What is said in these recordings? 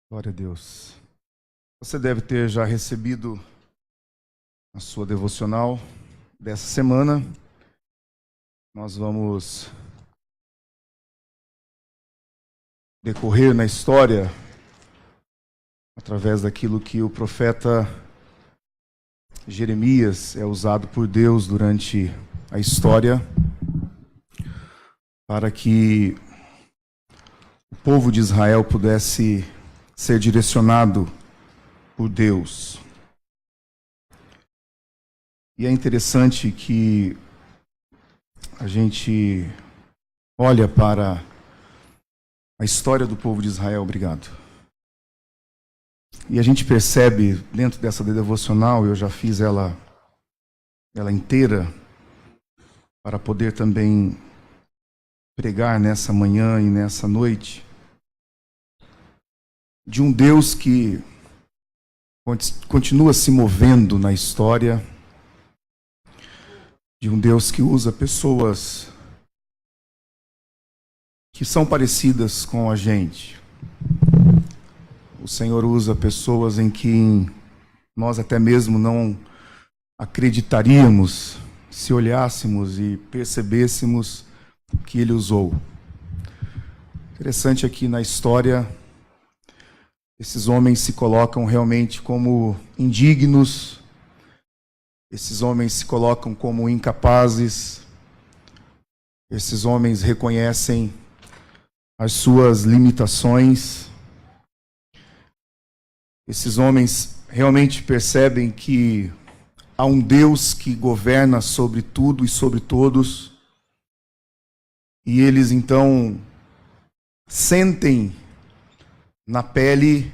Glória a Deus. Você deve ter já recebido a sua devocional dessa semana. Nós vamos decorrer na história através daquilo que o profeta Jeremias é usado por Deus durante a história para que o povo de Israel pudesse ser direcionado por Deus. E é interessante que a gente olha para a história do povo de Israel, obrigado. E a gente percebe dentro dessa devocional, eu já fiz ela inteira, para poder também pregar nessa manhã e nessa noite, de um Deus que continua se movendo na história, de um Deus que usa pessoas que são parecidas com a gente. O Senhor usa pessoas em que nós até mesmo não acreditaríamos se olhássemos e percebêssemos que Ele usou. Interessante aqui na história, esses homens se colocam realmente como indignos, esses homens se colocam como incapazes, esses homens reconhecem as suas limitações, esses homens realmente percebem que há um Deus que governa sobre tudo e sobre todos, e eles então sentem na pele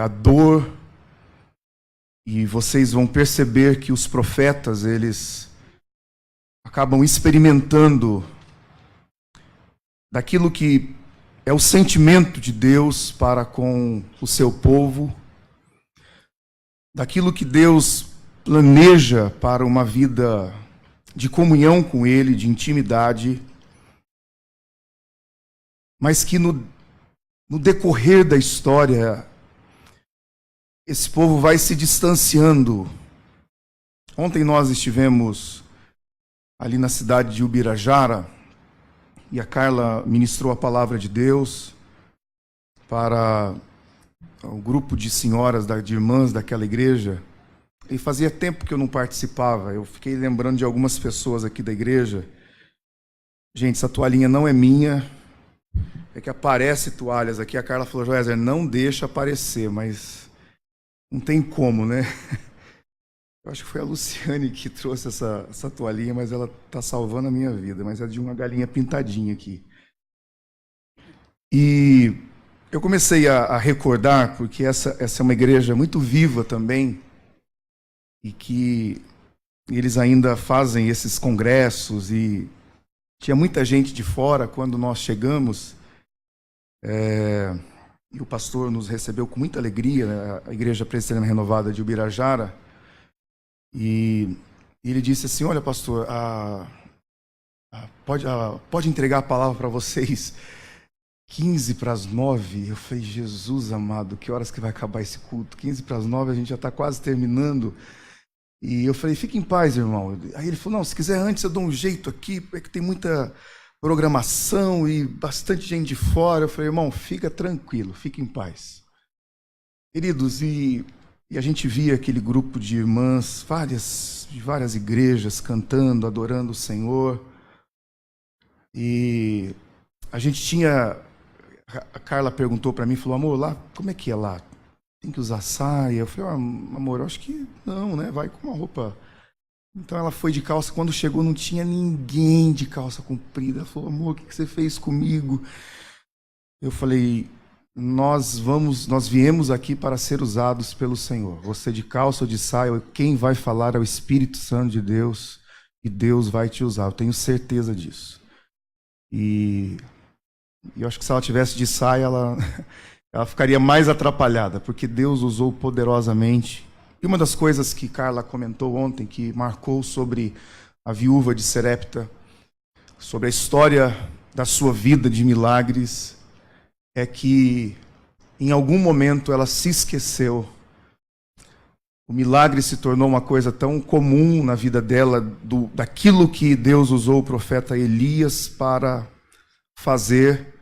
a dor, e vocês vão perceber que os profetas, eles acabam experimentando daquilo que é o sentimento de Deus para com o seu povo, daquilo que Deus planeja para uma vida de comunhão com Ele, de intimidade, mas que no decorrer da história, esse povo vai se distanciando. Ontem nós estivemos ali na cidade de Ubirajara e a Carla ministrou a palavra de Deus para o grupo de senhoras, de irmãs daquela igreja. E fazia tempo que eu não participava. Eu fiquei lembrando de algumas pessoas aqui da igreja. Gente, essa toalhinha não é minha. É que aparece toalhas aqui. A Carla falou: Joézer, não deixa aparecer, mas não tem como, né? Eu acho que foi a Luciane que trouxe essa toalhinha, mas ela está salvando a minha vida. Mas é de uma galinha pintadinha aqui. E eu comecei a recordar, porque essa é uma igreja muito viva também, e que eles ainda fazem esses congressos, e tinha muita gente de fora quando nós chegamos, e o pastor nos recebeu com muita alegria, né, a Igreja Presbiteriana Renovada de Ubirajara, e ele disse assim: olha, pastor, pode entregar a palavra para vocês 15 para as 9. Eu falei: Jesus amado, que horas que vai acabar esse culto? 15 para as 9, a gente já está quase terminando. E eu falei: fique em paz, irmão. Aí ele falou: não, se quiser antes eu dou um jeito aqui, é que tem muita programação e bastante gente de fora. Eu falei: irmão, fica tranquilo, fique em paz. Queridos, e a gente via aquele grupo de irmãs, de várias igrejas, cantando, adorando o Senhor. E a gente tinha... A Carla perguntou para mim, falou: amor, lá, como é que é lá? Tem que usar saia? Eu falei: amor, eu acho que não, né? Vai com uma roupa. Então ela foi de calça. Quando chegou, não tinha ninguém de calça comprida. Ela falou: amor, o que você fez comigo? Eu falei: nós viemos aqui para ser usados pelo Senhor. Você de calça ou de saia, quem vai falar é o Espírito Santo de Deus, e Deus vai te usar. Eu tenho certeza disso. E eu acho que se ela tivesse de saia, ela ficaria mais atrapalhada, porque Deus usou poderosamente. E uma das coisas que Carla comentou ontem, que marcou sobre a viúva de Serepta, sobre a história da sua vida de milagres, é que em algum momento ela se esqueceu. O milagre se tornou uma coisa tão comum na vida dela, daquilo que Deus usou o profeta Elias para fazer,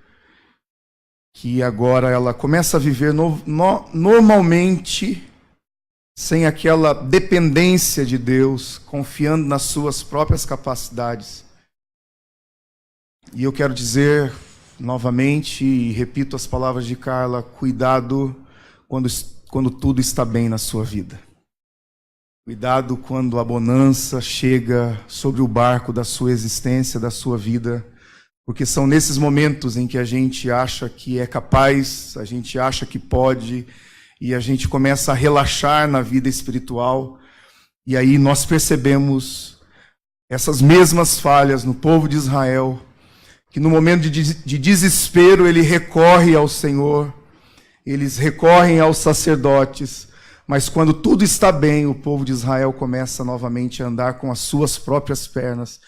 que agora ela começa a viver normalmente, sem aquela dependência de Deus, confiando nas suas próprias capacidades. E eu quero dizer novamente, e repito as palavras de Carla, cuidado quando tudo está bem na sua vida. Cuidado quando a bonança chega sobre o barco da sua existência, da sua vida, porque são nesses momentos em que a gente acha que é capaz, a gente acha que pode, e a gente começa a relaxar na vida espiritual, e aí nós percebemos essas mesmas falhas no povo de Israel, que no momento de desespero ele recorre ao Senhor, eles recorrem aos sacerdotes, mas quando tudo está bem, o povo de Israel começa novamente a andar com as suas próprias pernas.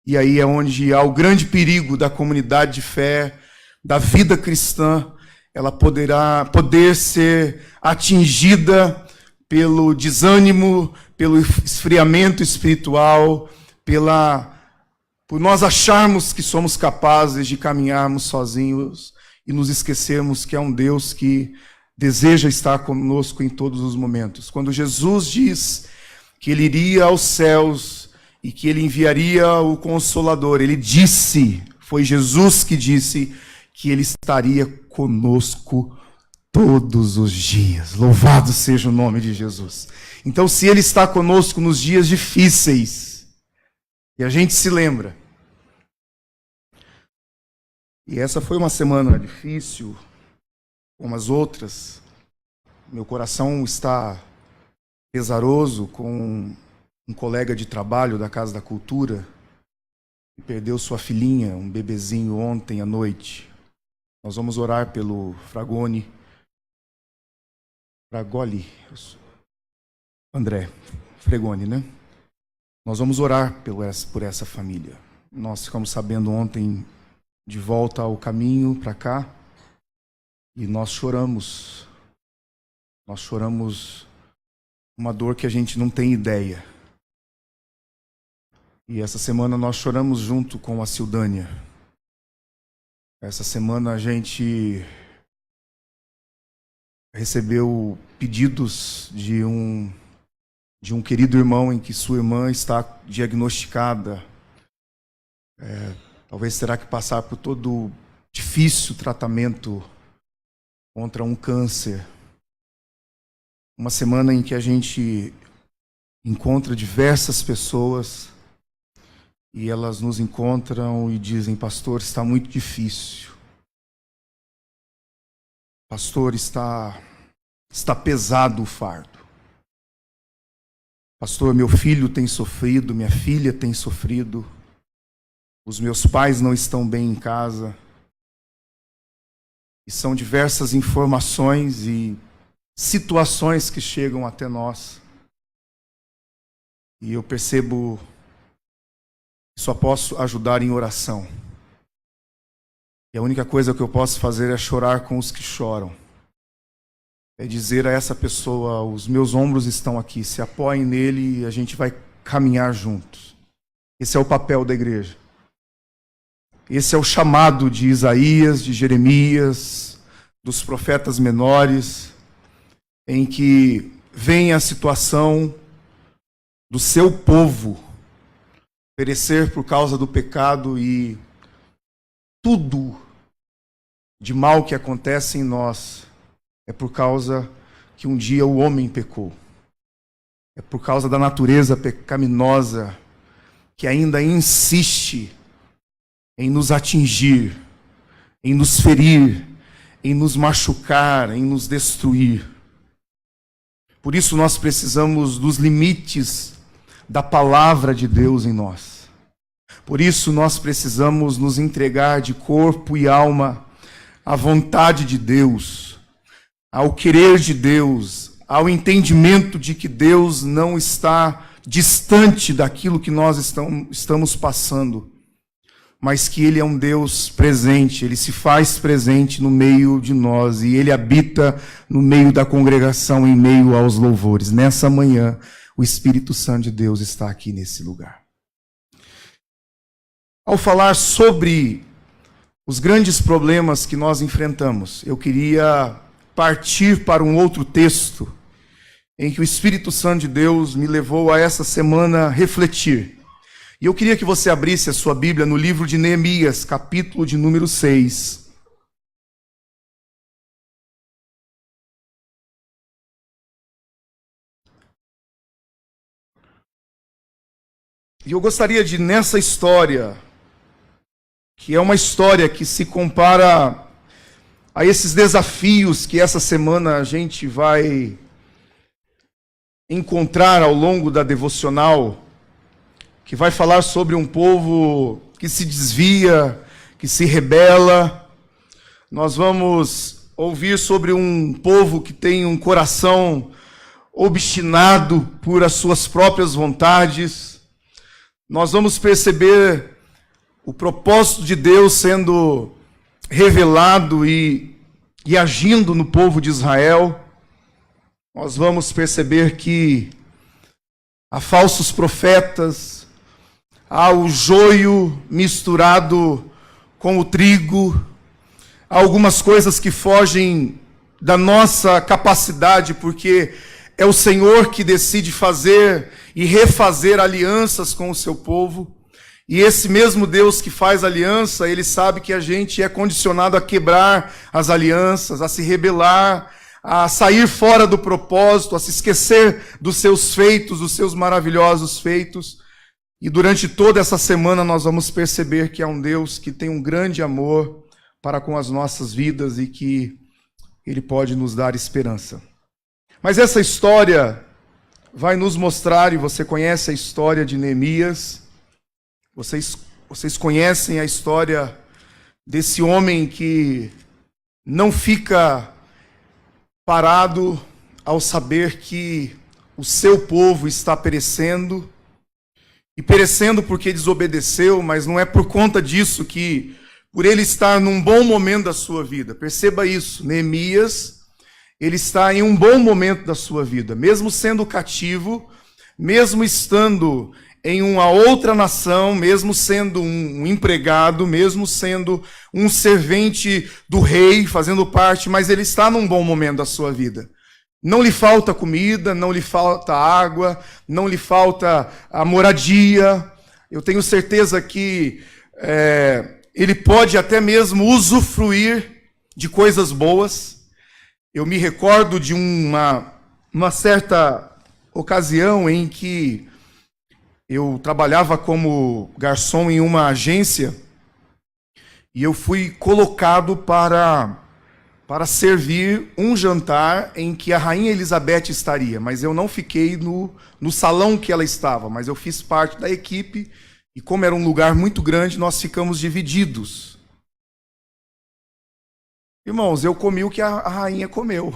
E aí é onde há o grande perigo da comunidade de fé, da vida cristã, ela poder ser atingida pelo desânimo, pelo esfriamento espiritual, por nós acharmos que somos capazes de caminharmos sozinhos e nos esquecermos que é um Deus que deseja estar conosco em todos os momentos. Quando Jesus diz que ele iria aos céus e que ele enviaria o Consolador, ele disse, foi Jesus que disse, que ele estaria conosco todos os dias. Louvado seja o nome de Jesus. Então, se ele está conosco nos dias difíceis, e a gente se lembra, e essa foi uma semana difícil, como as outras, meu coração está pesaroso com um colega de trabalho da Casa da Cultura que perdeu sua filhinha, um bebezinho, ontem à noite. Nós vamos orar pelo Fragoli, André Fregoni, né? Nós vamos orar por essa família. Nós ficamos sabendo ontem, de volta ao caminho para cá, e nós choramos uma dor que a gente não tem ideia. E essa semana nós choramos junto com a Sildânia. Essa semana a gente recebeu pedidos de um querido irmão em que sua irmã está diagnosticada. Talvez terá que passar por todo o difícil tratamento contra um câncer. Uma semana em que a gente encontra diversas pessoas e elas nos encontram e dizem: pastor, está muito difícil. Pastor, está pesado o fardo. Pastor, meu filho tem sofrido, minha filha tem sofrido. Os meus pais não estão bem em casa. E são diversas informações e situações que chegam até nós. E eu percebo que só posso ajudar em oração. E a única coisa que eu posso fazer é chorar com os que choram. É dizer a essa pessoa: os meus ombros estão aqui, se apoiem nele e a gente vai caminhar juntos. Esse é o papel da igreja. Esse é o chamado de Isaías, de Jeremias, dos profetas menores, em que vem a situação do seu povo perecer por causa do pecado, e tudo de mal que acontece em nós é por causa que um dia o homem pecou. É por causa da natureza pecaminosa que ainda insiste em nos atingir, em nos ferir, em nos machucar, em nos destruir. Por isso nós precisamos dos limites da palavra de Deus em nós. Por isso nós precisamos nos entregar de corpo e alma à vontade de Deus, ao querer de Deus, ao entendimento de que Deus não está distante daquilo que nós estamos passando. mas que Ele é um Deus presente, Ele se faz presente no meio de nós e Ele habita no meio da congregação, em meio aos louvores. Nessa manhã, o Espírito Santo de Deus está aqui nesse lugar. Ao falar sobre os grandes problemas que nós enfrentamos, eu queria partir para um outro texto em que o Espírito Santo de Deus me levou a essa semana refletir. E eu queria que você abrisse a sua Bíblia no livro de Neemias, capítulo de número 6. E eu gostaria de, nessa história, que é uma história que se compara a esses desafios que essa semana a gente vai encontrar ao longo da devocional, que vai falar sobre um povo que se desvia, que se rebela. Nós vamos ouvir sobre um povo que tem um coração obstinado por as suas próprias vontades. Nós vamos perceber o propósito de Deus sendo revelado e agindo no povo de Israel. Nós vamos perceber que há falsos profetas, há o joio misturado com o trigo, há algumas coisas que fogem da nossa capacidade, porque é o Senhor que decide fazer e refazer alianças com o seu povo. E esse mesmo Deus que faz aliança, Ele sabe que a gente é condicionado a quebrar as alianças, a se rebelar, a sair fora do propósito, a se esquecer dos seus feitos, dos seus maravilhosos feitos. E durante toda essa semana nós vamos perceber que há um Deus que tem um grande amor para com as nossas vidas e que Ele pode nos dar esperança. Mas essa história vai nos mostrar, e você conhece a história de Neemias, vocês conhecem a história desse homem que não fica parado ao saber que o seu povo está perecendo, e perecendo porque desobedeceu, mas não é por conta disso que, por ele estar num bom momento da sua vida. Perceba isso, Neemias, ele está em um bom momento da sua vida, mesmo sendo cativo, mesmo estando em uma outra nação, mesmo sendo um empregado, mesmo sendo um servente do rei, fazendo parte, mas ele está num bom momento da sua vida. Não lhe falta comida, não lhe falta água, não lhe falta a moradia. Eu tenho certeza que ele pode até mesmo usufruir de coisas boas. Eu me recordo de uma certa ocasião em que eu trabalhava como garçom em uma agência e eu fui colocado para servir um jantar em que a Rainha Elizabeth estaria, mas eu não fiquei no salão que ela estava, mas eu fiz parte da equipe e como era um lugar muito grande, nós ficamos divididos. Irmãos, eu comi o que a rainha comeu.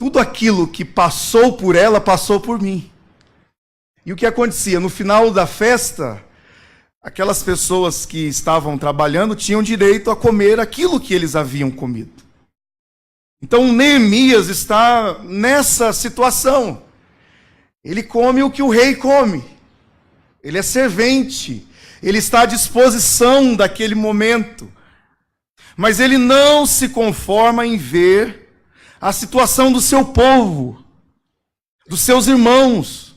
Tudo aquilo que passou por ela, passou por mim. E o que acontecia? No final da festa, aquelas pessoas que estavam trabalhando tinham direito a comer aquilo que eles haviam comido. Então Neemias está nessa situação. Ele come o que o rei come. Ele é servente. Ele está à disposição daquele momento. Mas ele não se conforma em ver a situação do seu povo, dos seus irmãos.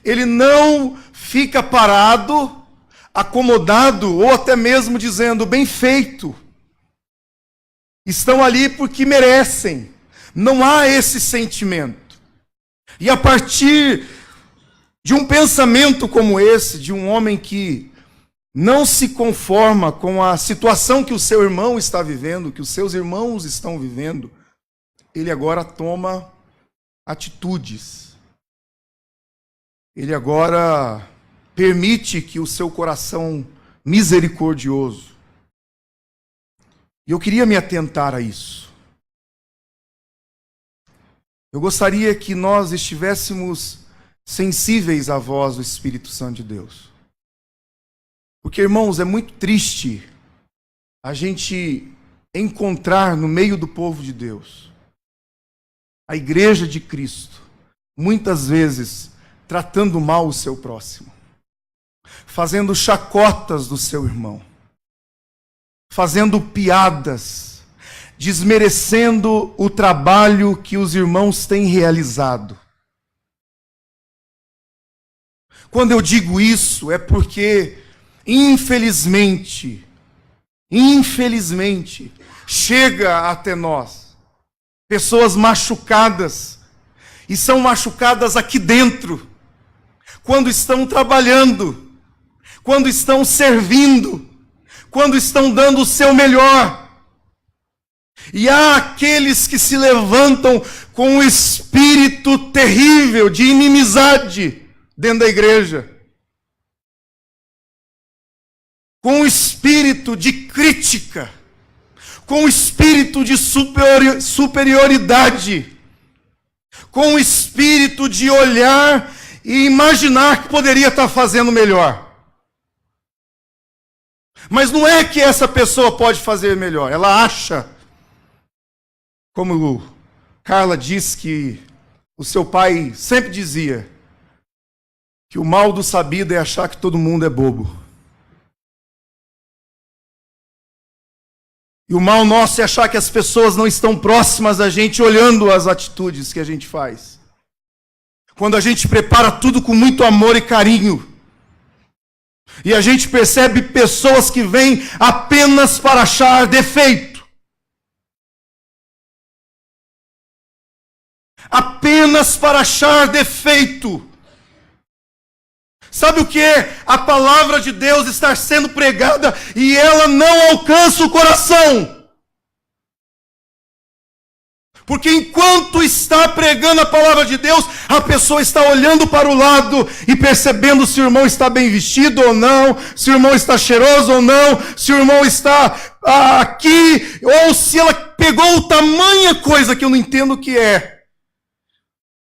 Ele não fica parado, acomodado, ou até mesmo dizendo, bem feito. Estão ali porque merecem. Não há esse sentimento. E a partir de um pensamento como esse, de um homem que não se conforma com a situação que o seu irmão está vivendo, que os seus irmãos estão vivendo, ele agora toma atitudes. Ele agora permite que o seu coração misericordioso. E eu queria me atentar a isso. Eu gostaria que nós estivéssemos sensíveis à voz do Espírito Santo de Deus. Porque, irmãos, é muito triste a gente encontrar no meio do povo de Deus a igreja de Cristo, muitas vezes tratando mal o seu próximo, fazendo chacotas do seu irmão, fazendo piadas, desmerecendo o trabalho que os irmãos têm realizado. Quando eu digo isso, é porque, infelizmente, chega até nós pessoas machucadas, e são machucadas aqui dentro, quando estão trabalhando, quando estão servindo, quando estão dando o seu melhor. E há aqueles que se levantam com um espírito terrível de inimizade dentro da igreja, com um espírito de crítica, com um espírito de superioridade, com um espírito de olhar e imaginar que poderia estar fazendo melhor. Mas não é que essa pessoa pode fazer melhor, ela acha, como Carla diz que o seu pai sempre dizia, que o mal do sabido é achar que todo mundo é bobo. E o mal nosso é achar que as pessoas não estão próximas da gente, olhando as atitudes que a gente faz. Quando a gente prepara tudo com muito amor e carinho, e a gente percebe pessoas que vêm apenas para achar defeito, apenas para achar defeito. Sabe o que é a palavra de Deus estar sendo pregada e ela não alcança o coração? Porque enquanto está pregando a palavra de Deus, a pessoa está olhando para o lado e percebendo se o irmão está bem vestido ou não, se o irmão está cheiroso ou não, se o irmão está aqui, ou se ela pegou tamanha coisa que eu não entendo o que é.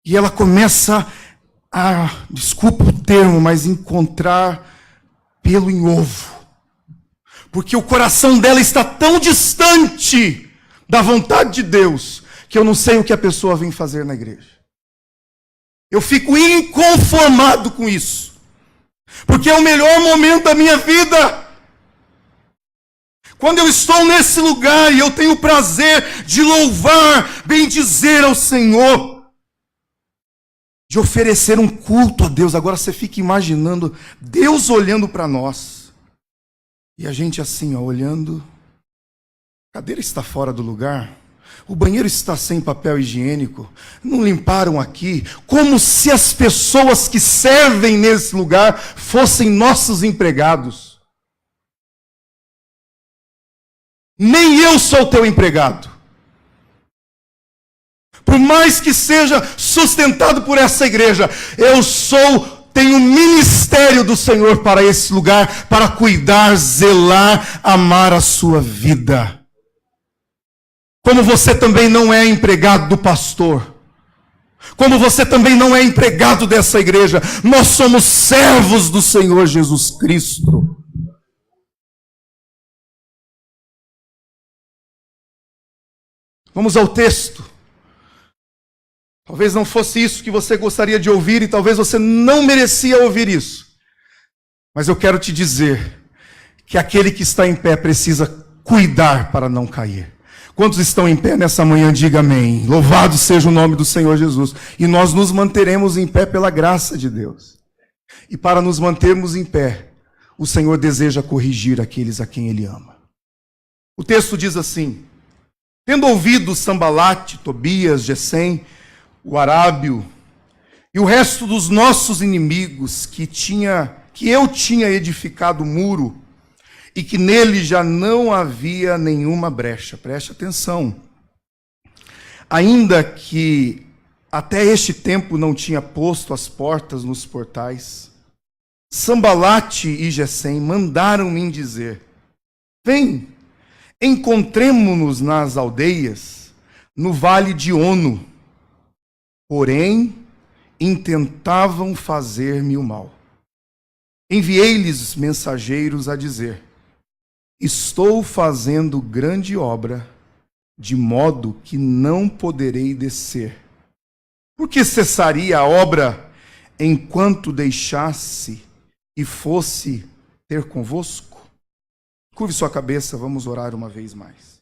E ela começa desculpa o termo, mas encontrar pelo em ovo. Porque o coração dela está tão distante da vontade de Deus, que eu não sei o que a pessoa vem fazer na igreja. Eu fico inconformado com isso. Porque é o melhor momento da minha vida. Quando eu estou nesse lugar e eu tenho o prazer de louvar, bendizer ao Senhor, de oferecer um culto a Deus. Agora você fica imaginando Deus olhando para nós. E a gente assim, olhando. A cadeira está fora do lugar. O banheiro está sem papel higiênico. Não limparam aqui. Como se as pessoas que servem nesse lugar fossem nossos empregados. Nem eu sou teu empregado. Por mais que seja sustentado por essa igreja, tenho um ministério do Senhor para esse lugar, para cuidar, zelar, amar a sua vida. Como você também não é empregado do pastor, como você também não é empregado dessa igreja, nós somos servos do Senhor Jesus Cristo. Vamos ao texto. Talvez não fosse isso que você gostaria de ouvir e talvez você não merecia ouvir isso. Mas eu quero te dizer que aquele que está em pé precisa cuidar para não cair. Quantos estão em pé nessa manhã, diga amém. Louvado seja o nome do Senhor Jesus. E nós nos manteremos em pé pela graça de Deus. E para nos mantermos em pé, o Senhor deseja corrigir aqueles a quem Ele ama. O texto diz assim: tendo ouvido Sambalate, Tobias, Gesem, o Arábio e o resto dos nossos inimigos que eu tinha edificado o muro e que nele já não havia nenhuma brecha. Preste atenção. Ainda que até este tempo não tinha posto as portas nos portais, Sambalate e Gesem mandaram-me dizer: vem, encontremo-nos nas aldeias, no vale de Ono. Porém, intentavam fazer-me o mal. Enviei-lhes mensageiros a dizer: estou fazendo grande obra, de modo que não poderei descer. Por que cessaria a obra enquanto deixasse e fosse ter convosco? Curve sua cabeça, vamos orar uma vez mais.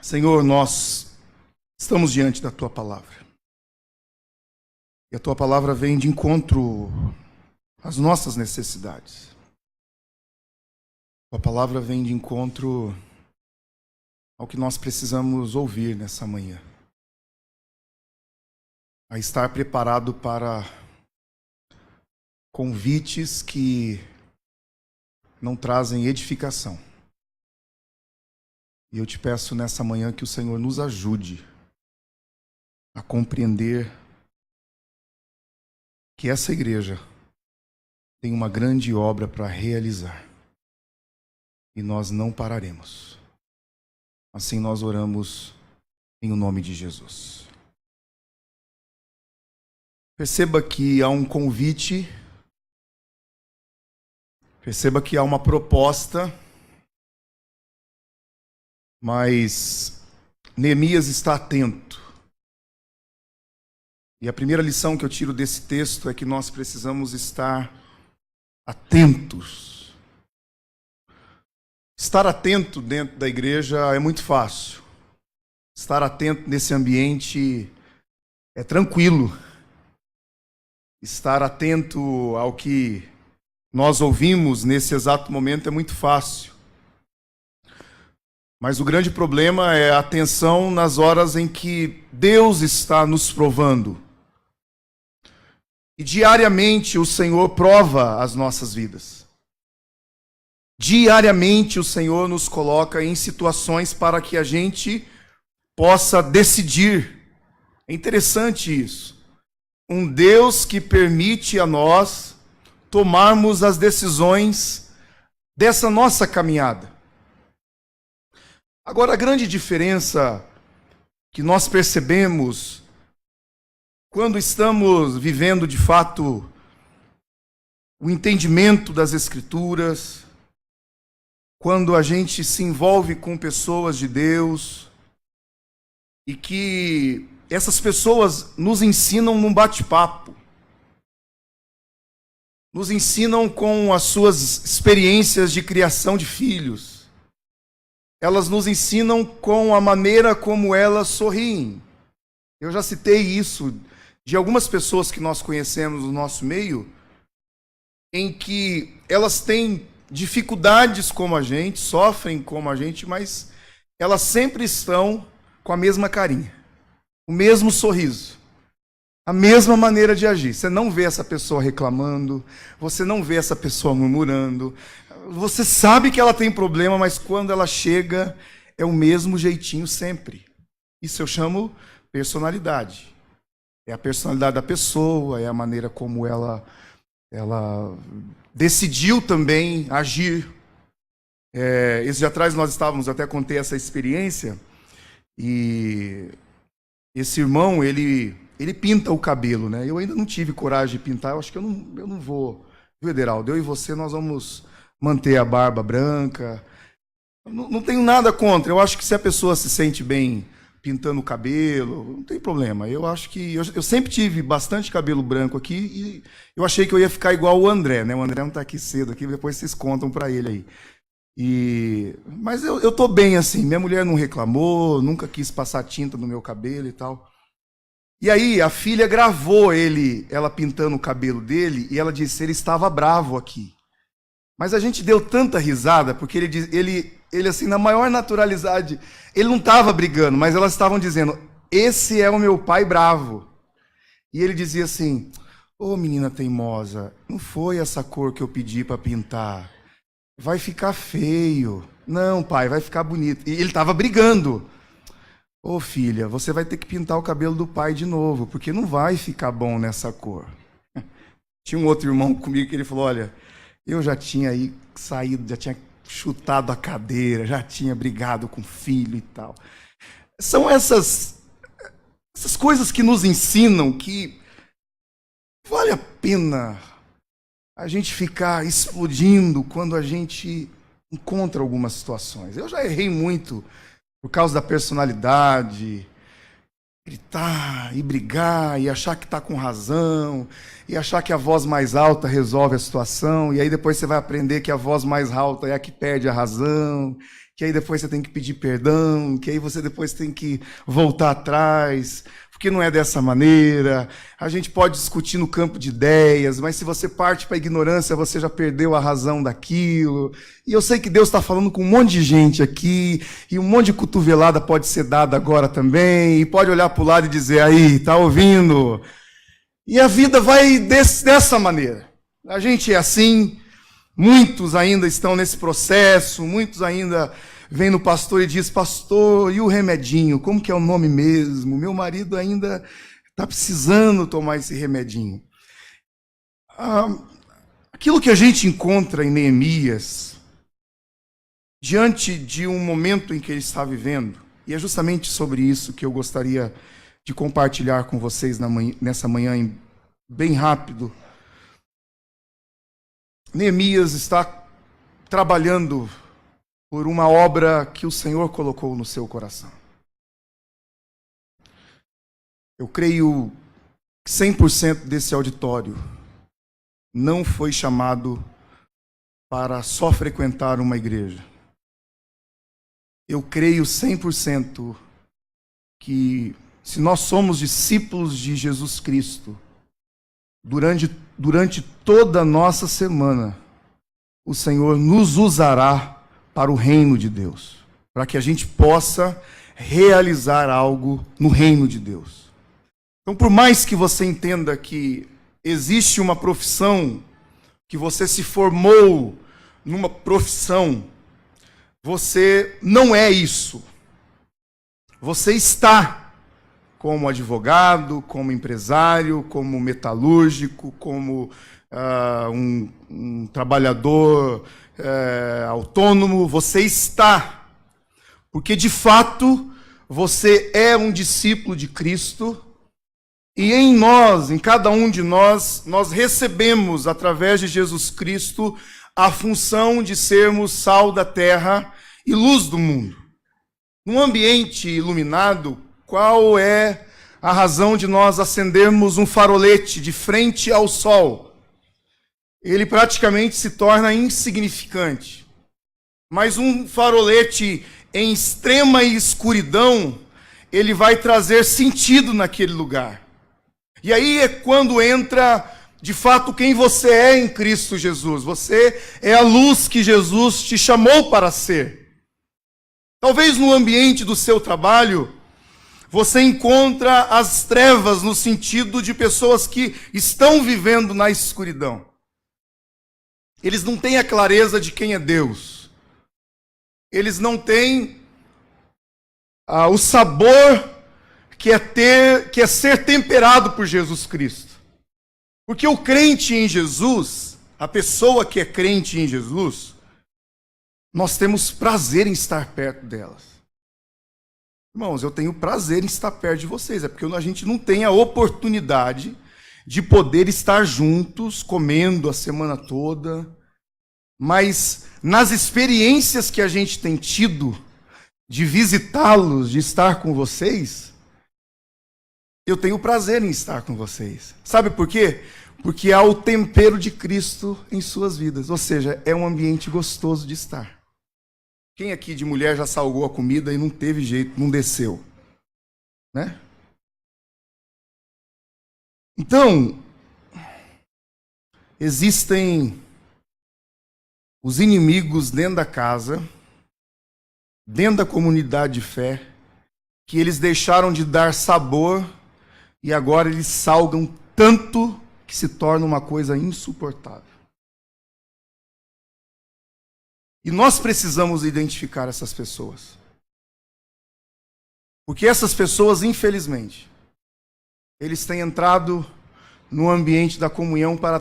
Senhor, nós estamos diante da Tua palavra. E a Tua palavra vem de encontro às nossas necessidades. A Tua palavra vem de encontro ao que nós precisamos ouvir nessa manhã. A estar preparado para convites que não trazem edificação. E eu te peço nessa manhã que o Senhor nos ajude a compreender que essa igreja tem uma grande obra para realizar. E nós não pararemos. Assim nós oramos em o nome de Jesus. Perceba que há um convite, perceba que há uma proposta, mas Neemias está atento. E a primeira lição que eu tiro desse texto é que nós precisamos estar atentos. Estar atento dentro da igreja é muito fácil. Estar atento nesse ambiente é tranquilo. Estar atento ao que nós ouvimos nesse exato momento é muito fácil. Mas o grande problema é a atenção nas horas em que Deus está nos provando. E diariamente o Senhor prova as nossas vidas. Diariamente o Senhor nos coloca em situações para que a gente possa decidir. É interessante isso. Um Deus que permite a nós tomarmos as decisões dessa nossa caminhada. Agora, a grande diferença que nós percebemos quando estamos vivendo de fato o entendimento das Escrituras, quando a gente se envolve com pessoas de Deus e que essas pessoas nos ensinam num bate-papo, nos ensinam com as suas experiências de criação de filhos, elas nos ensinam com a maneira como elas sorriem. Eu já citei isso de algumas pessoas que nós conhecemos no nosso meio, em que elas têm dificuldades como a gente, sofrem como a gente, mas elas sempre estão com a mesma carinha, o mesmo sorriso, a mesma maneira de agir. Você não vê essa pessoa reclamando, você não vê essa pessoa murmurando, você sabe que ela tem problema, mas quando ela chega, é o mesmo jeitinho sempre. Isso eu chamo personalidade. É a personalidade da pessoa, é a maneira como ela decidiu também agir. Esse dia atrás nós estávamos, eu até contei essa experiência, e esse irmão, ele pinta o cabelo, né? Eu ainda não tive coragem de pintar, eu acho que eu não vou. Viu, Ederaldo? Eu e você, nós vamos manter a barba branca. Não tenho nada contra, eu acho que se a pessoa se sente bem pintando o cabelo, não tem problema. Eu acho que eu sempre tive bastante cabelo branco aqui e eu achei que eu ia ficar igual o André, né? O André não está aqui cedo aqui, depois vocês contam para ele aí. Mas eu tô bem assim. Minha mulher não reclamou, nunca quis passar tinta no meu cabelo e tal. E aí a filha gravou ela pintando o cabelo dele e ela disse: ele estava bravo aqui. Mas a gente deu tanta risada porque ele assim, na maior naturalidade, ele não estava brigando, mas elas estavam dizendo: esse é o meu pai bravo. E ele dizia assim: ô menina teimosa, não foi essa cor que eu pedi para pintar. Vai ficar feio. Não, pai, vai ficar bonito. E ele estava brigando. Ô filha, você vai ter que pintar o cabelo do pai de novo, porque não vai ficar bom nessa cor. Tinha um outro irmão comigo que ele falou: olha, eu já tinha aí saído, já tinha chutado a cadeira, já tinha brigado com o filho e tal. São essas coisas que nos ensinam que vale a pena a gente ficar explodindo quando a gente encontra algumas situações. Eu já errei muito por causa da personalidade, gritar e brigar e achar que está com razão e achar que a voz mais alta resolve a situação, e aí depois você vai aprender que a voz mais alta é a que perde a razão, que aí depois você tem que pedir perdão, que aí você depois tem que voltar atrás, porque não é dessa maneira. A gente pode discutir no campo de ideias, mas se você parte para a ignorância, você já perdeu a razão daquilo. E eu sei que Deus está falando com um monte de gente aqui, e um monte de cotovelada pode ser dada agora também, e pode olhar para o lado e dizer, aí, tá ouvindo? E a vida vai dessa maneira. A gente é assim, muitos ainda estão nesse processo, muitos ainda vêm no pastor e diz, pastor, e o remedinho? Como que é o nome mesmo? Meu marido ainda está precisando tomar esse remedinho. Aquilo que a gente encontra em Neemias, diante de um momento em que ele está vivendo, e é justamente sobre isso que eu gostaria de compartilhar com vocês nessa manhã, bem rápido. Neemias está trabalhando por uma obra que o Senhor colocou no seu coração. Eu creio que 100% desse auditório não foi chamado para só frequentar uma igreja. Eu creio 100% que se nós somos discípulos de Jesus Cristo, durante toda a nossa semana, o Senhor nos usará para o reino de Deus, para que a gente possa realizar algo no reino de Deus. Então, por mais que você entenda que existe uma profissão, que você se formou numa profissão, você não é isso. Você está como advogado, como empresário, como metalúrgico, como um trabalhador autônomo. Você está, porque de fato você é um discípulo de Cristo, e em nós, em cada um de nós, nós recebemos através de Jesus Cristo a função de sermos sal da terra e luz do mundo. Num ambiente iluminado, qual é a razão de nós acendermos um farolete de frente ao sol? Ele praticamente se torna insignificante. Mas um farolete em extrema escuridão, ele vai trazer sentido naquele lugar. E aí é quando entra, de fato, quem você é em Cristo Jesus. Você é a luz que Jesus te chamou para ser. Talvez no ambiente do seu trabalho, você encontra as trevas no sentido de pessoas que estão vivendo na escuridão. Eles não têm a clareza de quem é Deus. Eles não têm o sabor que é ser temperado por Jesus Cristo. Porque o crente em Jesus, a pessoa que é crente em Jesus, nós temos prazer em estar perto delas. Irmãos, eu tenho prazer em estar perto de vocês, é porque a gente não tem a oportunidade de poder estar juntos, comendo a semana toda, mas nas experiências que a gente tem tido de visitá-los, de estar com vocês, eu tenho prazer em estar com vocês. Sabe por quê? Porque há o tempero de Cristo em suas vidas, ou seja, é um ambiente gostoso de estar. Quem aqui de mulher já salgou a comida e não teve jeito, não desceu? Né? Então, existem os inimigos dentro da casa, dentro da comunidade de fé, que eles deixaram de dar sabor e agora eles salgam tanto que se torna uma coisa insuportável. E nós precisamos identificar essas pessoas. Porque essas pessoas, infelizmente, eles têm entrado no ambiente da comunhão para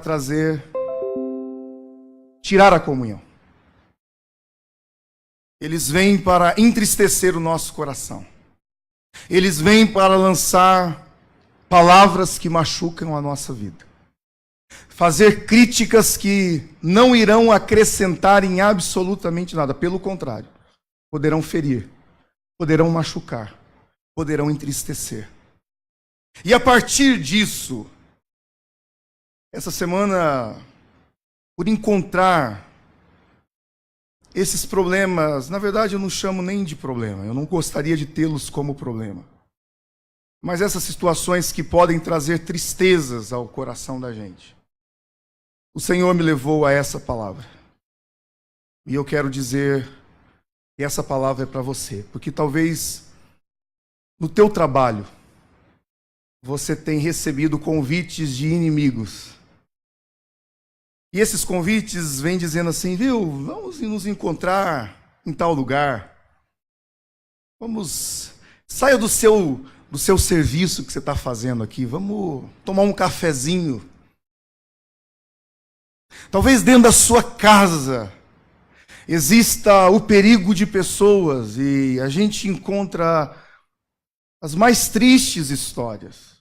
tirar a comunhão. Eles vêm para entristecer o nosso coração. Eles vêm para lançar palavras que machucam a nossa vida. Fazer críticas que não irão acrescentar em absolutamente nada. Pelo contrário, poderão ferir, poderão machucar, poderão entristecer. E a partir disso, essa semana, por encontrar esses problemas, na verdade eu não chamo nem de problema, eu não gostaria de tê-los como problema. Mas essas situações que podem trazer tristezas ao coração da gente. O Senhor me levou a essa palavra. E eu quero dizer que essa palavra é para você, porque talvez no teu trabalho você tenha recebido convites de inimigos. E esses convites vêm dizendo assim, viu, vamos nos encontrar em tal lugar. Saia do seu serviço que você está fazendo aqui, vamos tomar um cafezinho. Talvez dentro da sua casa exista o perigo de pessoas e a gente encontra as mais tristes histórias.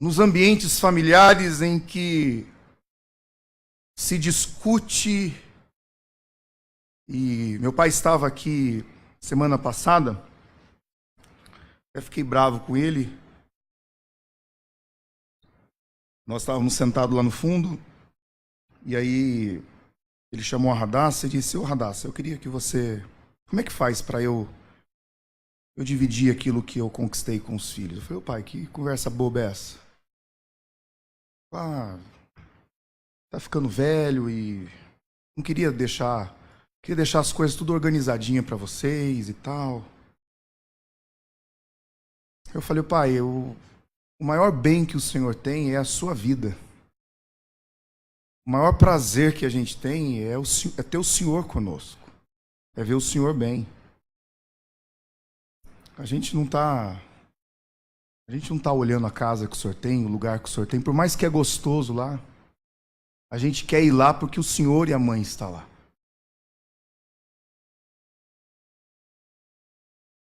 Nos ambientes familiares em que se discute, e meu pai estava aqui semana passada, eu fiquei bravo com ele. Nós estávamos sentados lá no fundo, e aí ele chamou a Radassa e disse, ô Radassa, eu queria que você... Como é que faz para eu dividir aquilo que eu conquistei com os filhos? Eu falei, ô pai, que conversa boba é essa? Tá ficando velho e não queria deixar as coisas tudo organizadinha para vocês e tal. Eu falei, pai, o maior bem que o Senhor tem é a sua vida. O maior prazer que a gente tem é ter o Senhor conosco. É ver o Senhor bem. A gente não tá olhando a casa que o Senhor tem, o lugar que o Senhor tem, por mais que é gostoso lá. A gente quer ir lá porque o Senhor e a mãe estão lá.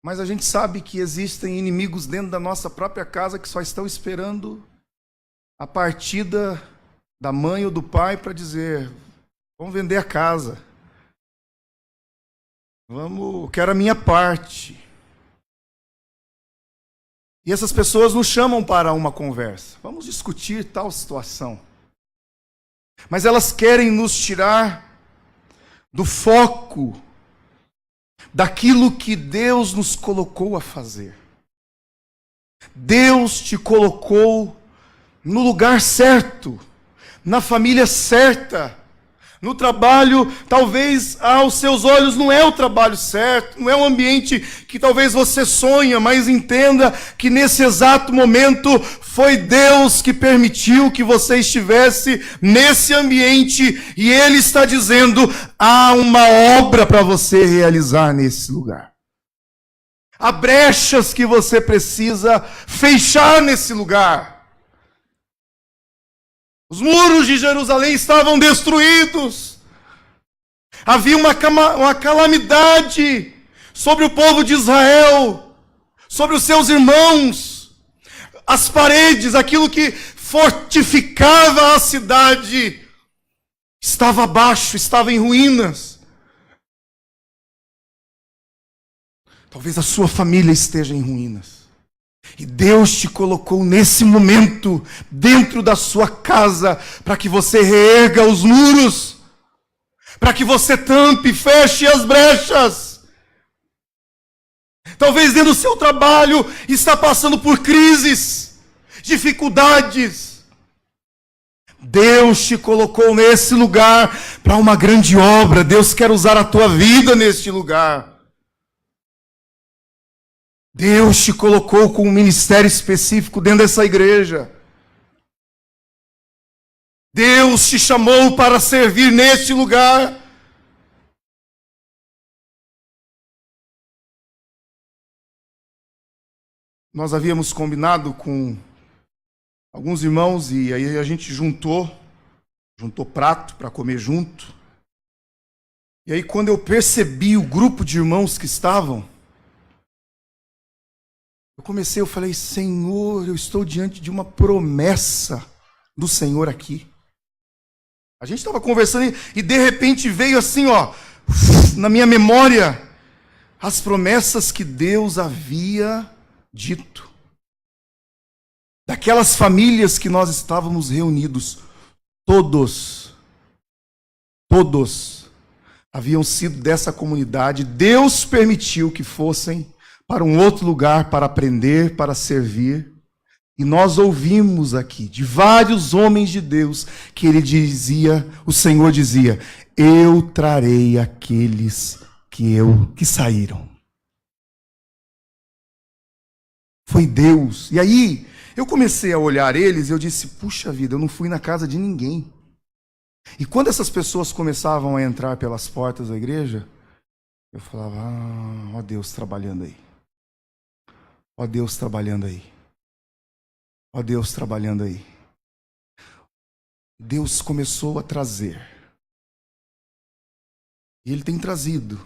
Mas a gente sabe que existem inimigos dentro da nossa própria casa que só estão esperando a partida da mãe ou do pai para dizer, vamos vender a casa. Quero a minha parte. E essas pessoas nos chamam para uma conversa. Vamos discutir tal situação. Mas elas querem nos tirar do foco daquilo que Deus nos colocou a fazer. Deus te colocou no lugar certo, na família certa, no trabalho, talvez aos seus olhos não é o trabalho certo, não é um ambiente que talvez você sonha, mas entenda que nesse exato momento foi Deus que permitiu que você estivesse nesse ambiente e Ele está dizendo, há uma obra para você realizar nesse lugar. Há brechas que você precisa fechar nesse lugar. Os muros de Jerusalém estavam destruídos. Havia uma calamidade sobre o povo de Israel, sobre os seus irmãos. As paredes, aquilo que fortificava a cidade, estava abaixo, estava em ruínas. Talvez a sua família esteja em ruínas. E Deus te colocou nesse momento dentro da sua casa para que você reerga os muros, para que você tampe, feche as brechas. Talvez dentro do seu trabalho está passando por crises, dificuldades. Deus te colocou nesse lugar para uma grande obra. Deus quer usar a tua vida neste lugar. Deus te colocou com um ministério específico dentro dessa igreja. Deus te chamou para servir neste lugar. Nós havíamos combinado com alguns irmãos e aí a gente juntou prato para comer junto. E aí quando eu percebi o grupo de irmãos que estavam, Eu falei, Senhor, eu estou diante de uma promessa do Senhor aqui. A gente estava conversando e de repente veio assim, ó, na minha memória, as promessas que Deus havia dito. Daquelas famílias que nós estávamos reunidos, todos haviam sido dessa comunidade. Deus permitiu que fossem para um outro lugar para aprender, para servir. E nós ouvimos aqui de vários homens de Deus que o Senhor dizia, eu trarei aqueles que saíram. Foi Deus. E aí, eu comecei a olhar eles e eu disse, puxa vida, eu não fui na casa de ninguém. E quando essas pessoas começavam a entrar pelas portas da igreja, eu falava, ó Deus trabalhando aí. Ó Deus trabalhando aí. Ó Deus trabalhando aí. Deus começou a trazer. E Ele tem trazido.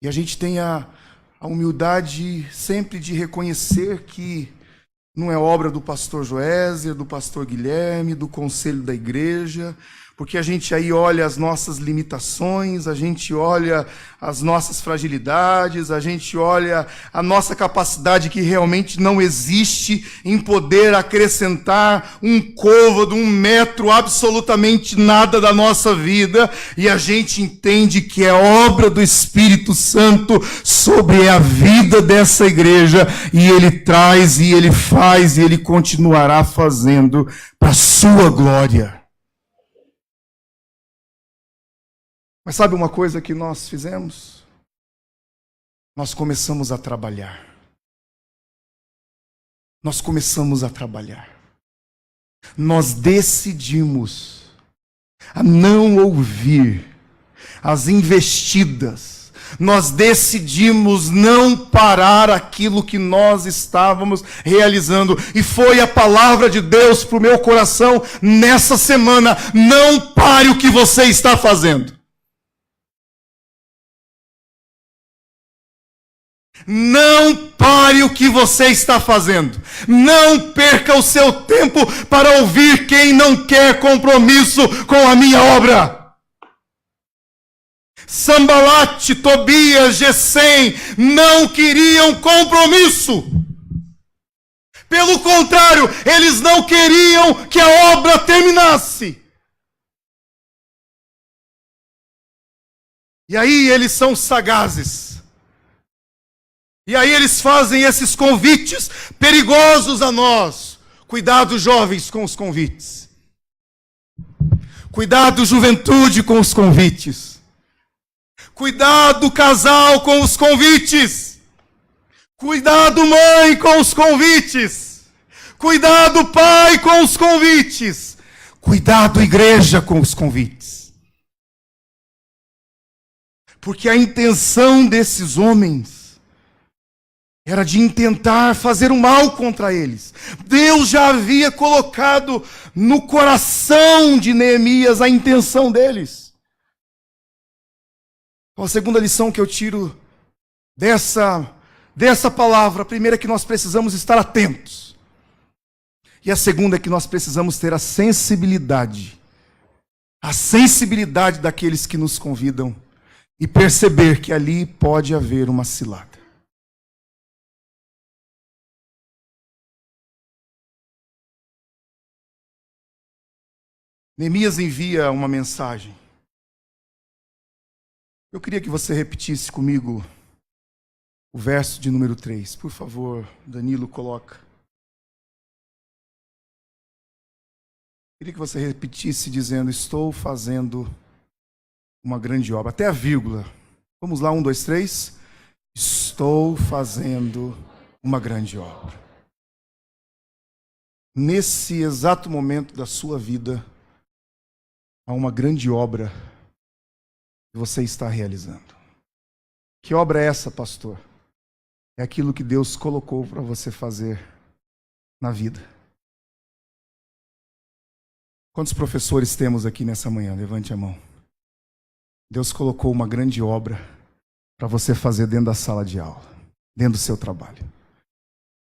E a gente tem a humildade sempre de reconhecer que não é obra do pastor Joézer, do pastor Guilherme, do conselho da igreja, porque a gente aí olha as nossas limitações, a gente olha as nossas fragilidades, a gente olha a nossa capacidade que realmente não existe em poder acrescentar um côvado, 1 metro, absolutamente nada da nossa vida, e a gente entende que é obra do Espírito Santo sobre a vida dessa igreja, e Ele traz, e Ele faz, e Ele continuará fazendo para a sua glória. Mas sabe uma coisa que nós fizemos? Nós começamos a trabalhar. Nós começamos a trabalhar. Nós decidimos a não ouvir as investidas. Nós decidimos não parar aquilo que nós estávamos realizando. E foi a palavra de Deus para o meu coração nessa semana. Não pare o que você está fazendo. Não pare o que você está fazendo. Não perca o seu tempo para ouvir quem não quer compromisso com a minha obra. Sambalate, Tobias, Gesem não queriam compromisso. Pelo contrário, eles não queriam que a obra terminasse. E aí eles são sagazes. E aí eles fazem esses convites perigosos a nós. Cuidado, jovens, com os convites. Cuidado, juventude, com os convites. Cuidado, casal, com os convites. Cuidado, mãe, com os convites. Cuidado, pai, com os convites. Cuidado, igreja, com os convites. Porque a intenção desses homens era de intentar fazer o mal contra eles. Deus já havia colocado no coração de Neemias a intenção deles. A segunda lição que eu tiro dessa palavra, a primeira é que nós precisamos estar atentos. E a segunda é que nós precisamos ter a sensibilidade daqueles que nos convidam e perceber que ali pode haver uma cilada. Neemias envia uma mensagem. Eu queria que você repetisse comigo o verso de número 3. Por favor, Danilo, coloca. Queria que você repetisse dizendo, estou fazendo uma grande obra. Até a vírgula. Vamos lá, 1, 2, 3. Estou fazendo uma grande obra. Nesse exato momento da sua vida, há uma grande obra que você está realizando. Que obra é essa, pastor? É aquilo que Deus colocou para você fazer na vida. Quantos professores temos aqui nessa manhã? Levante a mão. Deus colocou uma grande obra para você fazer dentro da sala de aula. dentro do seu trabalho.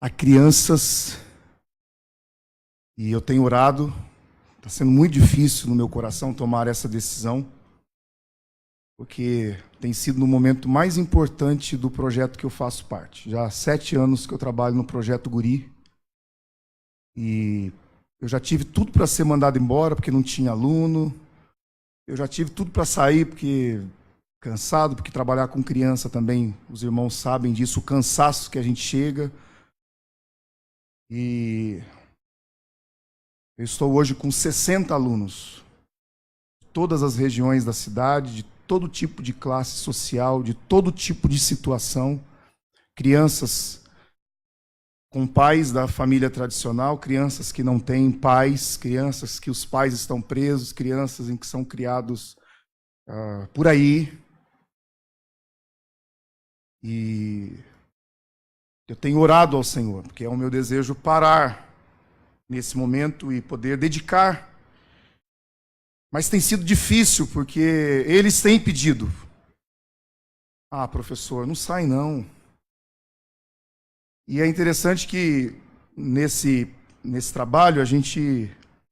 Há crianças, e eu tenho orado, está sendo muito difícil no meu coração tomar essa decisão, porque tem sido no momento mais importante do projeto que eu faço parte. Já há 7 anos que eu trabalho no Projeto Guri, e eu já tive tudo para ser mandado embora, porque não tinha aluno. Eu já tive tudo para sair, porque cansado, porque trabalhar com criança também, os irmãos sabem disso, o cansaço que a gente chega. E eu estou hoje com 60 alunos, de todas as regiões da cidade, de todo tipo de classe social, de todo tipo de situação. Crianças com pais da família tradicional, crianças que não têm pais, crianças que os pais estão presos, crianças em que são criados por aí. E eu tenho orado ao Senhor, porque é o meu desejo parar nesse momento e poder dedicar. Mas tem sido difícil, porque eles têm pedido. Ah, professor, não sai não. E é interessante que nesse trabalho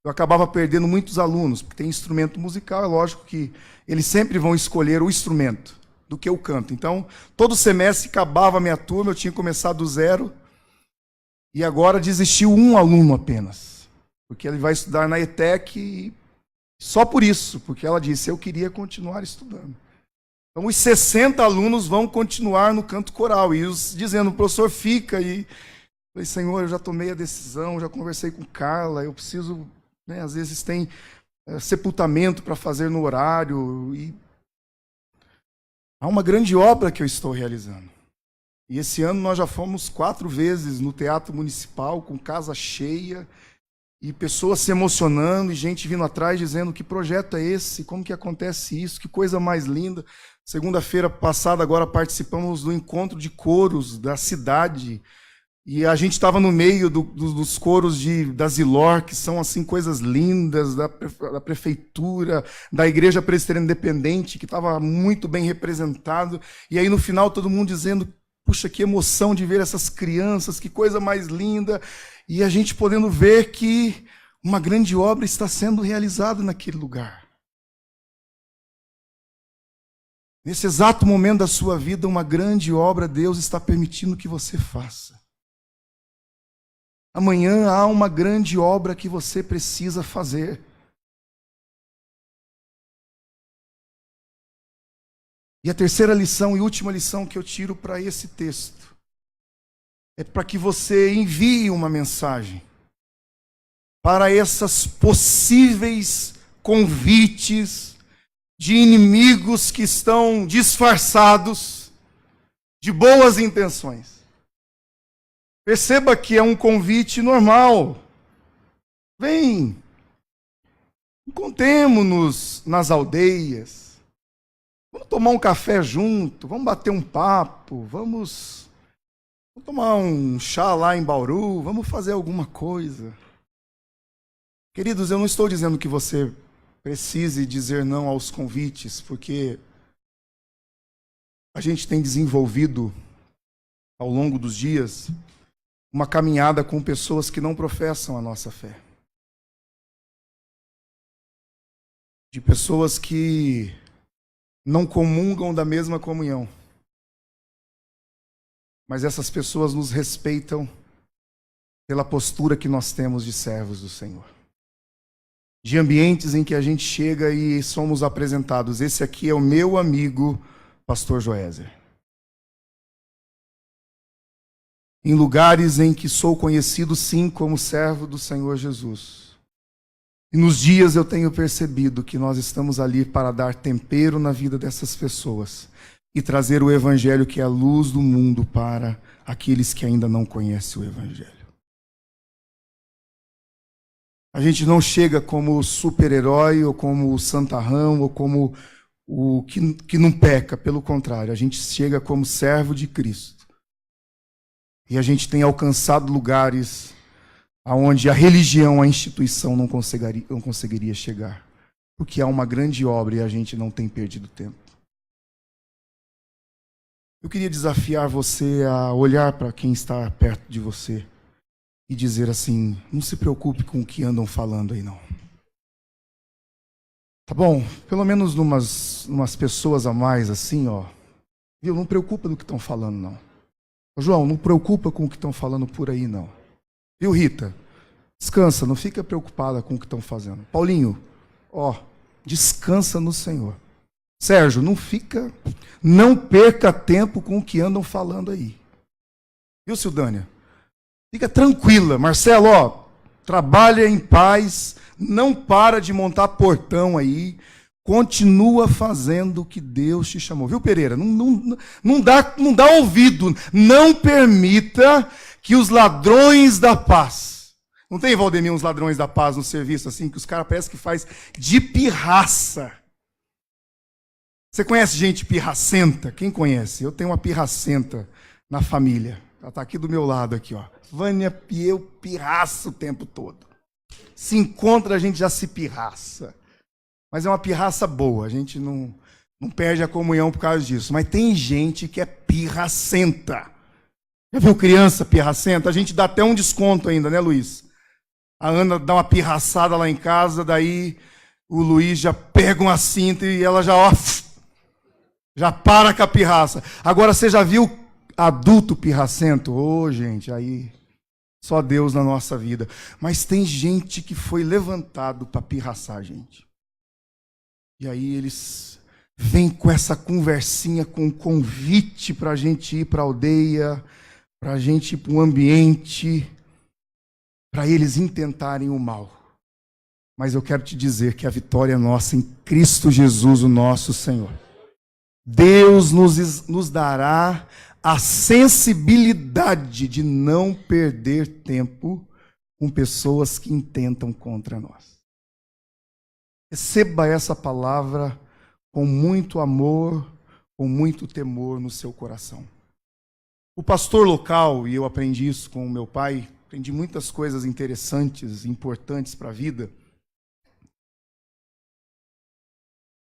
eu acabava perdendo muitos alunos, porque tem instrumento musical, é lógico que eles sempre vão escolher o instrumento do que o canto. Então, todo semestre acabava a minha turma, eu tinha começado do zero, e agora desistiu um aluno apenas, porque ele vai estudar na ETEC, e só por isso, porque ela disse, eu queria continuar estudando. Então, os 60 alunos vão continuar no canto coral. E os dizendo, professor, fica. E falei, Senhor, eu já tomei a decisão, já conversei com Carla, eu preciso, né, às vezes tem sepultamento para fazer no horário. E há uma grande obra que eu estou realizando. E esse ano nós já fomos 4 vezes no Teatro Municipal, com casa cheia, e pessoas se emocionando, e gente vindo atrás dizendo, que projeto é esse? Como que acontece isso? Que coisa mais linda. Segunda-feira passada, agora participamos do encontro de coros da cidade, e a gente estava no meio dos coros da Zilor, que são assim coisas lindas, da prefeitura, da Igreja Presbiteriana Independente, que estava muito bem representado, e aí no final todo mundo dizendo, puxa, que emoção de ver essas crianças, que coisa mais linda, e a gente podendo ver que uma grande obra está sendo realizada naquele lugar. Nesse exato momento da sua vida, uma grande obra Deus está permitindo que você faça. Amanhã há uma grande obra que você precisa fazer. E a terceira lição e última lição que eu tiro para esse texto é para que você envie uma mensagem para essas possíveis convites de inimigos que estão disfarçados de boas intenções. Perceba que é um convite normal. Vem, encontremos-nos nas aldeias, vamos tomar um café junto, vamos bater um papo, vamos tomar um chá lá em Bauru, vamos fazer alguma coisa. Queridos, eu não estou dizendo que você precise dizer não aos convites, porque a gente tem desenvolvido, ao longo dos dias, uma caminhada com pessoas que não professam a nossa fé. De pessoas que não comungam da mesma comunhão. Mas essas pessoas nos respeitam pela postura que nós temos de servos do Senhor. De ambientes em que a gente chega e somos apresentados. Esse aqui é o meu amigo, pastor Joézer. Em lugares em que sou conhecido, sim, como servo do Senhor Jesus. E nos dias eu tenho percebido que nós estamos ali para dar tempero na vida dessas pessoas e trazer o Evangelho, que é a luz do mundo, para aqueles que ainda não conhecem o Evangelho. A gente não chega como super-herói, ou como o santarrão, ou como o que não peca. Pelo contrário, a gente chega como servo de Cristo. E a gente tem alcançado lugares onde a religião, a instituição não conseguiria chegar. Porque há uma grande obra e a gente não tem perdido tempo. Eu queria desafiar você a olhar para quem está perto de você e dizer assim: não se preocupe com o que andam falando aí, não. Tá bom? Pelo menos numas pessoas a mais assim, ó. Viu? Não preocupa do que estão falando, não. Ô, João, não preocupa com o que estão falando por aí, não. Viu, Rita? Descansa, não fica preocupada com o que estão fazendo. Paulinho, ó, descansa no Senhor. Sérgio, não perca tempo com o que andam falando aí. Viu, Sildânia? Fica tranquila. Marcelo, ó, trabalha em paz, não para de montar portão aí, continua fazendo o que Deus te chamou. Viu, Pereira? Não dá ouvido, não permita que os ladrões da paz... Não tem, Valdemir, uns ladrões da paz no serviço assim, que os caras parecem que faz de pirraça. Você conhece gente pirracenta? Quem conhece? Eu tenho uma pirracenta na família. Ela está aqui do meu lado, aqui, ó. Vânia e eu pirraça o tempo todo. Se encontra, a gente já se pirraça. Mas é uma pirraça boa, a gente não perde a comunhão por causa disso. Mas tem gente que é pirracenta. Já viu criança pirracenta? A gente dá até um desconto ainda, né, Luiz? A Ana dá uma pirraçada lá em casa, daí o Luiz já pega uma cinta e ela já para com a pirraça. Agora, você já viu adulto pirracento? Ô, gente, aí só Deus na nossa vida. Mas tem gente que foi levantado para pirraçar, gente. E aí eles vêm com essa conversinha, com um convite para a gente ir para a aldeia, para a gente ir para um ambiente, para eles intentarem o mal. Mas eu quero te dizer que a vitória é nossa em Cristo Jesus, o nosso Senhor. Deus nos dará a sensibilidade de não perder tempo com pessoas que intentam contra nós. Receba essa palavra com muito amor, com muito temor no seu coração. O pastor local, e eu aprendi isso com o meu pai, aprendi muitas coisas interessantes, importantes para a vida.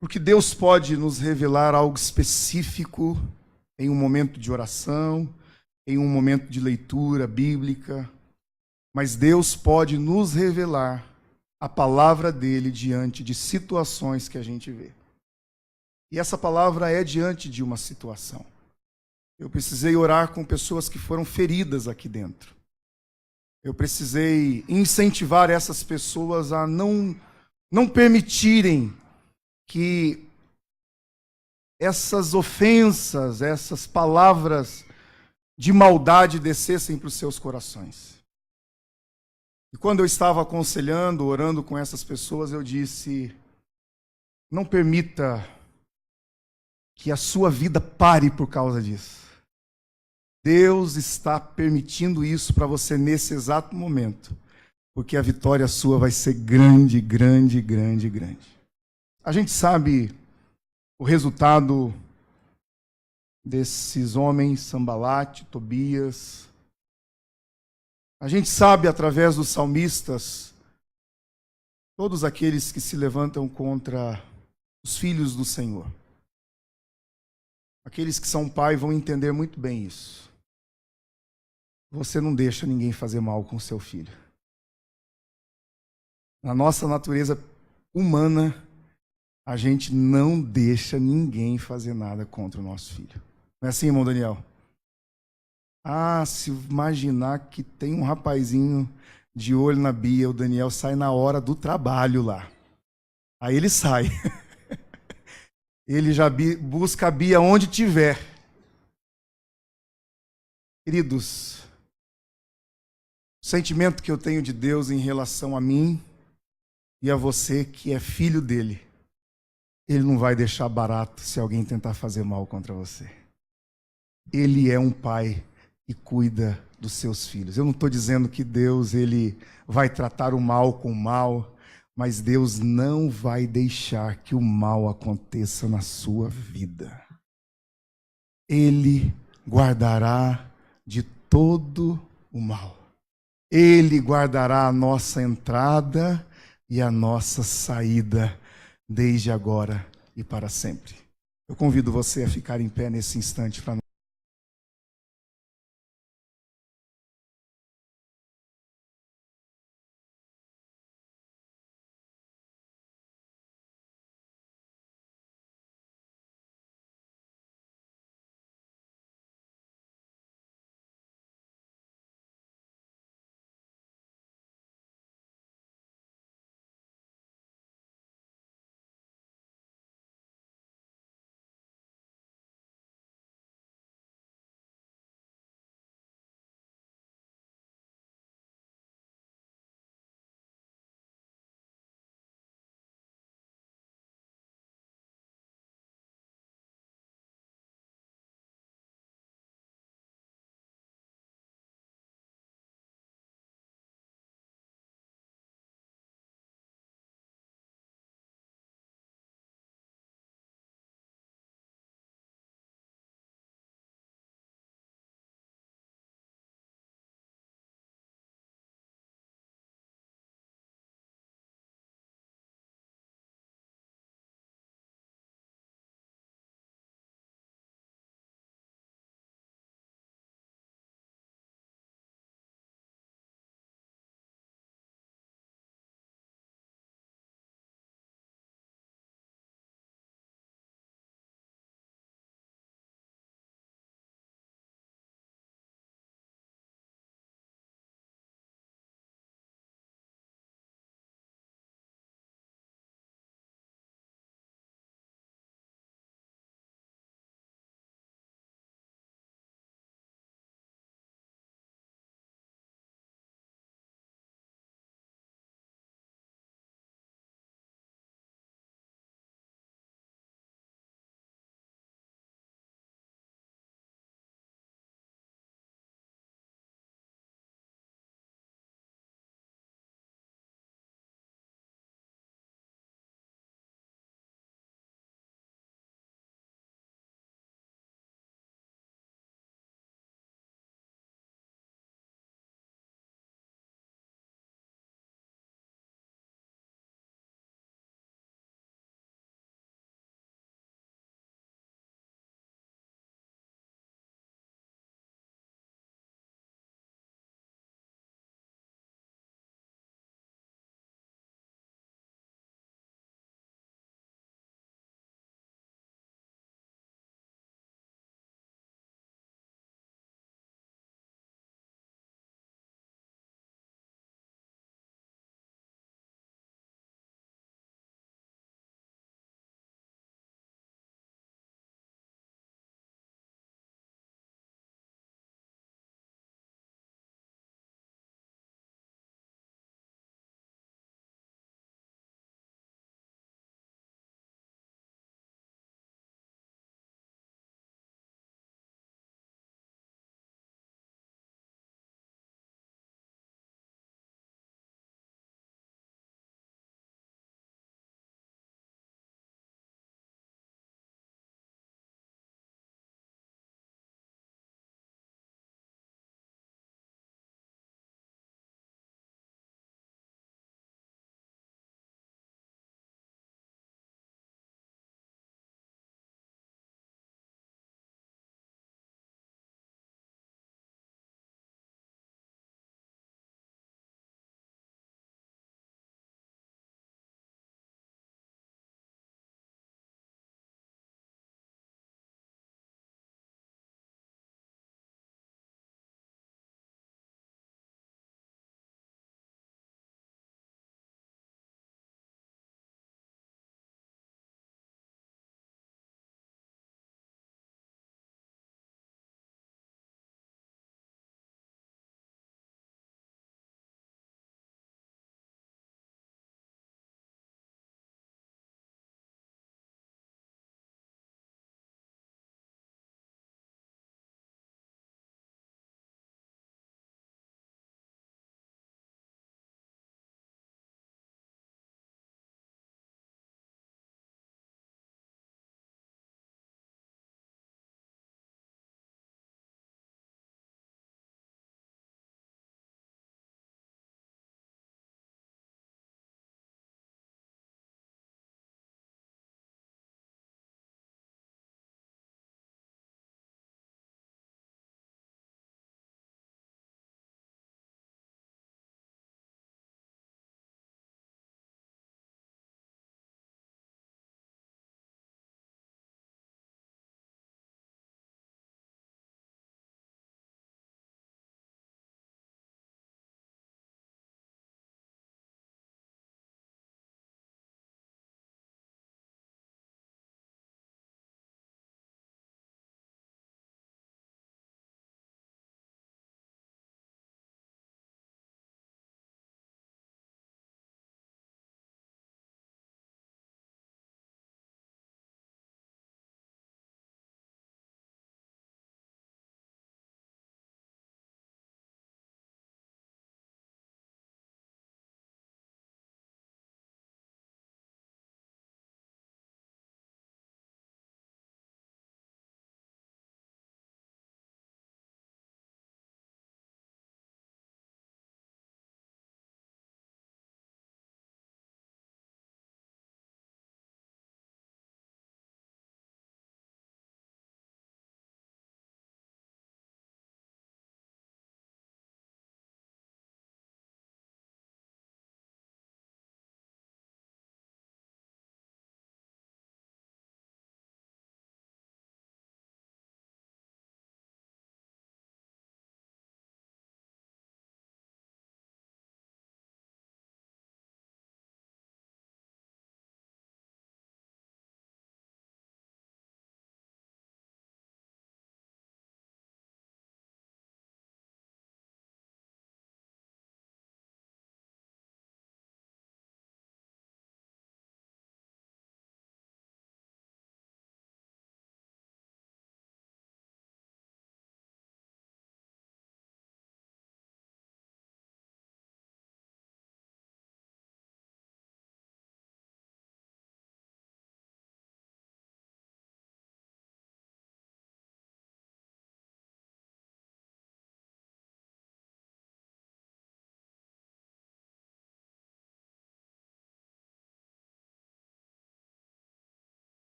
Porque Deus pode nos revelar algo específico em um momento de oração, em um momento de leitura bíblica, mas Deus pode nos revelar a palavra dele diante de situações que a gente vê. E essa palavra é diante de uma situação. Eu precisei orar com pessoas que foram feridas aqui dentro. Eu precisei incentivar essas pessoas a não permitirem que essas ofensas, essas palavras de maldade descessem para os seus corações. E quando eu estava aconselhando, orando com essas pessoas, eu disse: não permita que a sua vida pare por causa disso. Deus está permitindo isso para você nesse exato momento, porque a vitória sua vai ser grande, grande, grande, grande. A gente sabe o resultado desses homens, Sambalate, Tobias. A gente sabe através dos salmistas, todos aqueles que se levantam contra os filhos do Senhor. Aqueles que são pai vão entender muito bem isso. Você não deixa ninguém fazer mal com seu filho. Na nossa natureza humana, a gente não deixa ninguém fazer nada contra o nosso filho. Não é assim, irmão Daniel? Ah, se imaginar que tem um rapazinho de olho na Bia, o Daniel sai na hora do trabalho lá. Aí ele sai. Ele já busca a Bia onde tiver. Queridos, o sentimento que eu tenho de Deus em relação a mim e a você que é filho dele, ele não vai deixar barato se alguém tentar fazer mal contra você. Ele é um pai que cuida dos seus filhos. Eu não estou dizendo que Deus ele vai tratar o mal com o mal, mas Deus não vai deixar que o mal aconteça na sua vida. Ele guardará de todo o mal. Ele guardará a nossa entrada e a nossa saída, desde agora e para sempre. Eu convido você a ficar em pé nesse instante para